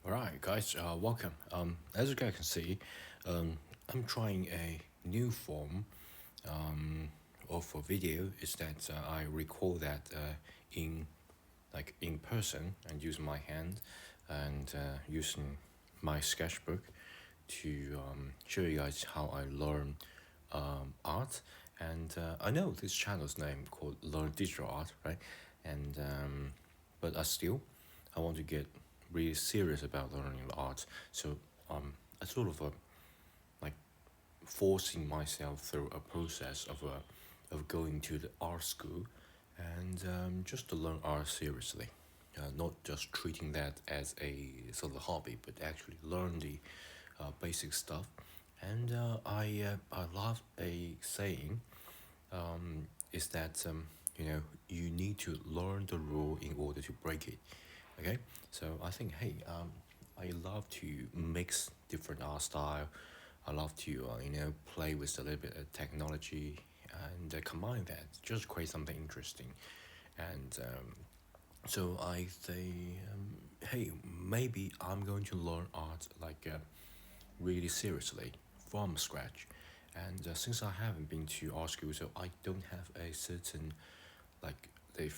Alright, guys, welcome. As you guys can see, I'm trying a new form of a video. Is that I record that in in person and use my hand and using my sketchbook to show you guys how I learn art. And I know this channel's name called Learn Digital Art, right? And but I want to get really serious about learning art. So I sort of like forcing myself through a process of going to the art school and just to learn art seriously. Not just treating that as a sort of hobby, but actually learn the basic stuff. And I love a saying is that you need to learn the rule in order to break it. Okay, so I think I love to mix different art style. I love to play with a little bit of technology and combine that, just create something interesting. And so I say, hey, maybe I'm going to learn art really seriously from scratch. And since I haven't been to art school, so I don't have a certain like the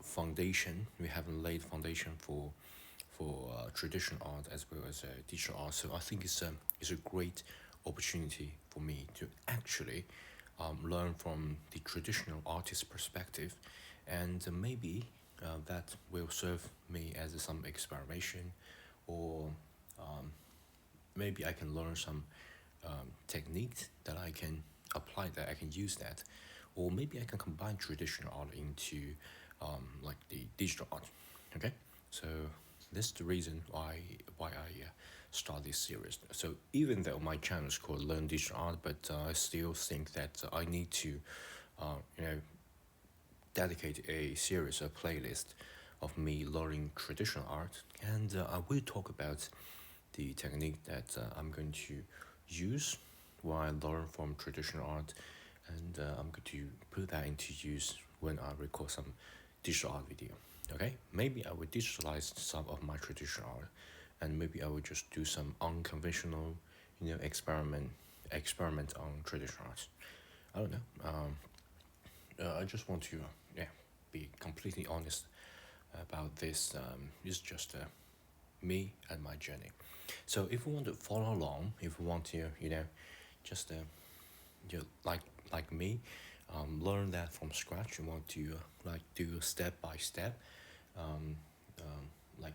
foundation. We haven't laid foundation for traditional art as well as digital art. So I think it's a great opportunity for me to actually learn from the traditional artist perspective, and maybe that will serve me as some experimentation, or maybe I can learn some techniques that I can apply, that I can use that, or maybe I can combine traditional art into like the digital art. Okay, so this is the reason why I start this series. So even though my channel is called Learn Digital Art, but I still think that I need to, you know, dedicate a series, a playlist of me learning traditional art, and I will talk about the technique that I'm going to use while I learn from traditional art, and I'm going to put that into use when I record some digital art video. Okay, maybe I will digitalize some of my traditional art, and maybe I will just do some unconventional, experiment on traditional art. I don't know. I just want to be completely honest about this. It's just me and my journey. So if you want to follow along, if you want to, just like me, learn that from scratch. You want to do step by step, um, like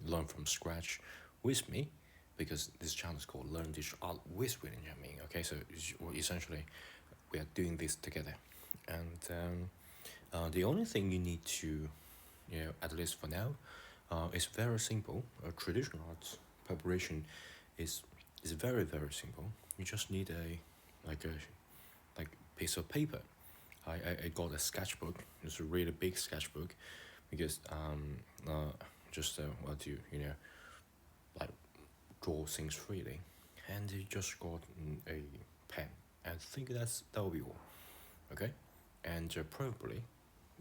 learn from scratch with me, because this channel is called Learn Digital Art with William Jiaming. Okay, so essentially we are doing this together, and the only thing you need to, at least for now, is very simple. Traditional arts preparation is is very simple. You just need a like a like piece of paper. I got a sketchbook. It's a really big sketchbook, because just want to like draw things freely, and you just got a pen. And I think that will be all. Okay, and probably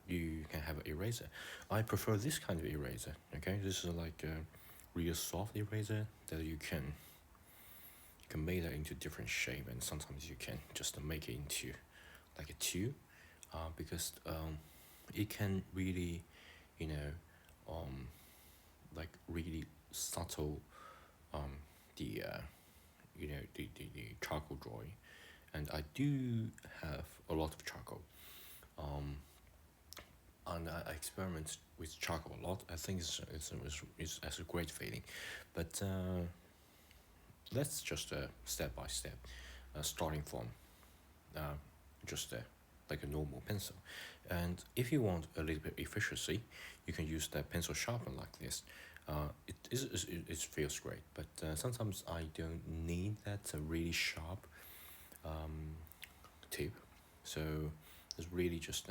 you can have an eraser. I prefer this kind of eraser. Okay, this is like a real soft eraser that you can make that into different shape, and sometimes you can just make it into like a tube, because it can really, you know, um, like really subtle the the charcoal drawing, and I do have a lot of charcoal. Um, and I experiment with charcoal a lot. I think it's a great feeling, but let's just step by step, starting from uh, just like a normal pencil. And if you want a little bit efficiency, you can use the pencil sharpener like this. It feels great, but sometimes I don't need that really sharp tip. So it's really just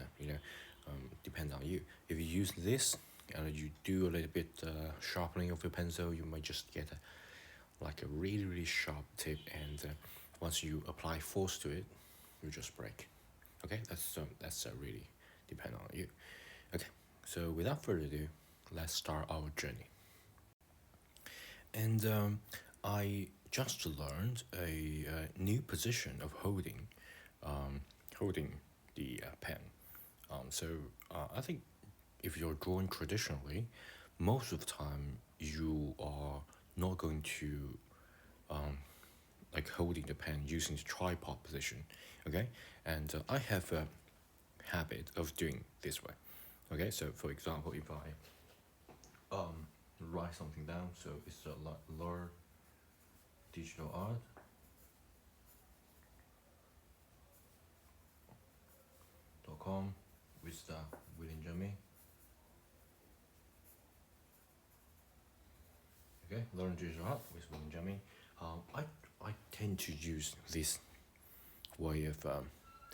depend on you. If you use this and you do a little bit sharpening of your pencil, you might just get like a really sharp tip, and once you apply force to it, you just break. Okay, that's really depend on you. Okay, so without further ado, let's start our journey. And I just learned a new position of holding the pen. So I think if you're drawing traditionally, most of the time you are not going to like holding the pen using the tripod position, okay? And I have a habit of doing this way, okay? So for example, if I write something down, so it's learn digital art.com with William Jimmy. Okay, learn digital art with William Jimmy. I tend to use this way of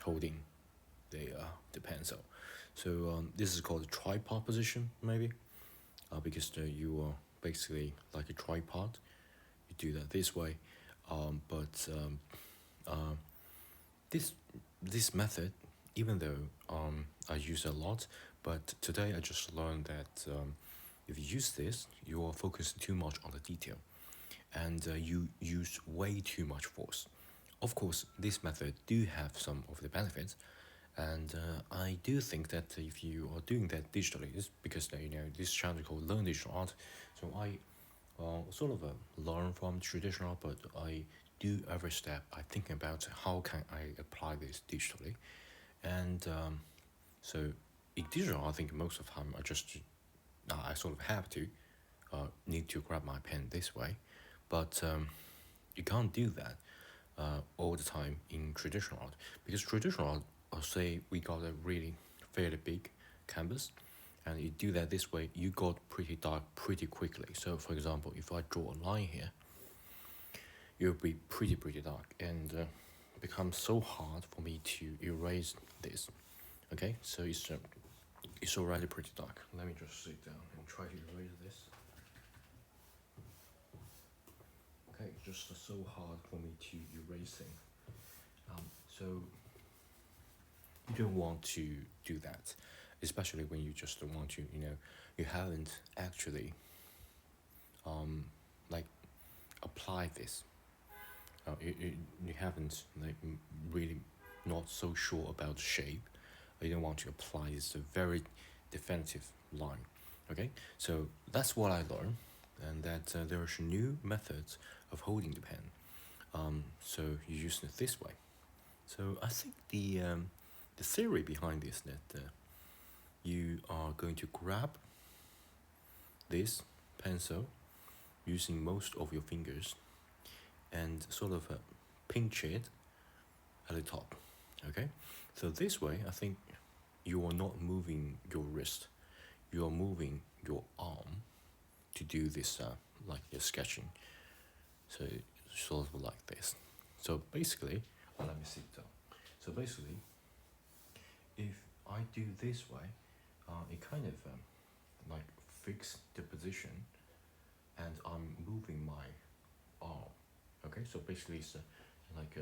holding the pencil. So this is called a tripod position, maybe, because you are basically like a tripod. You do that this way, but this this method, even though I use it a lot, but today I just learned that if you use this, you are focusing too much on the detail, and you use way too much force. Of course, this method do have some of the benefits, and I do think that if you are doing that digitally, it's because this channel is called Learn Digital Art. So I sort of learn from traditional art, but I do every step. I think about how can I apply this digitally, and so in digital, I think most of the time I sort of have to need to grab my pen this way, but you can't do that all the time in traditional art, because traditional art, say we got a really fairly big canvas, and you do that this way, you got pretty dark pretty quickly. So for example, if I draw a line here, it'll be pretty dark, and becomes so hard for me to erase this. Okay, so it's already pretty dark. Let me just sit down and try to erase this. Okay, it's just so hard for me to erasing. So you don't want to do that, especially when you just want to, you haven't actually like applied this. You haven't like really not so sure about the shape. You don't want to apply this very definitive line. Okay, so that's what I learned, and that there are new methods of holding the pen. So you use it this way. So I think the theory behind this that you are going to grab this pencil using most of your fingers and sort of pinch it at the top. Okay, so this way I think you are not moving your wrist, you are moving your arm to do this like your sketching. So it's sort of like this. So basically, let me sit down. So basically, if I do this way, it kind of like fix the position, and I'm moving my arm. Okay, so basically it's like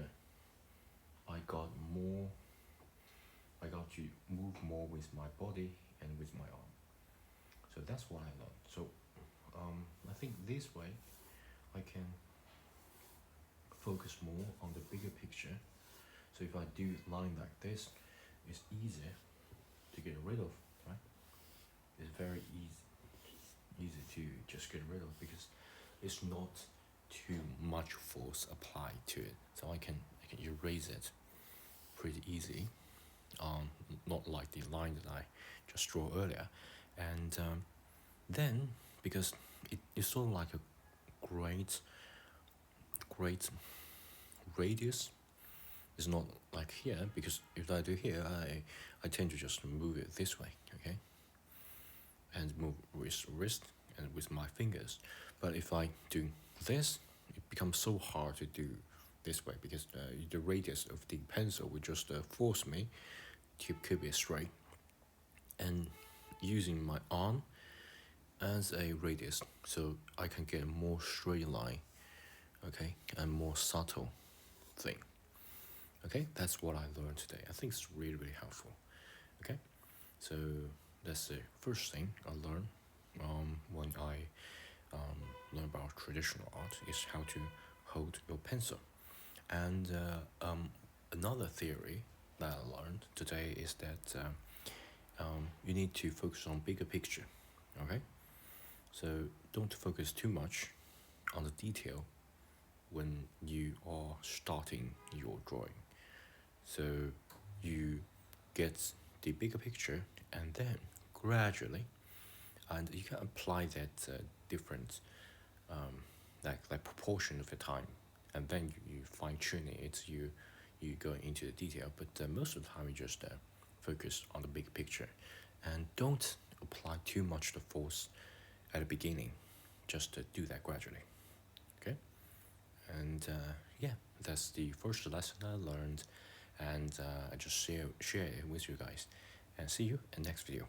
I got to move more with my body and with my arm. So that's what I learned. So I think this way I can focus more on the bigger picture. So if I do line like this, it's easier to get rid of, right? It's very easy to just get rid of, because it's not too much force applied to it. So I can erase it pretty easy. Not like the line that I just drew earlier. And then, because it's sort of like a great radius. It's not like here, because if I do here, I tend to just move it this way, okay? And move with wrist and with my fingers. But if I do this, it becomes so hard to do this way, because the radius of the pencil would just force me to keep it straight. And using my arm as a radius, so I can get a more straight line, okay, and more subtle thing. Okay, that's what I learned today. I think it's really helpful. Okay, so that's the first thing I learned when I learned about traditional art is how to hold your pencil. And another theory that I learned today is that you need to focus on bigger picture. Okay, so don't focus too much on the detail when you are starting your drawing. So you get the bigger picture, and then gradually, and you can apply that different like proportion of the time, and then you fine tune it. You go into the detail, but most of the time you just focus on the big picture, and don't apply too much the force at the beginning. Just do that gradually. Okay, and yeah, that's the first lesson I learned, and I just share it with you guys, and see you in the next video.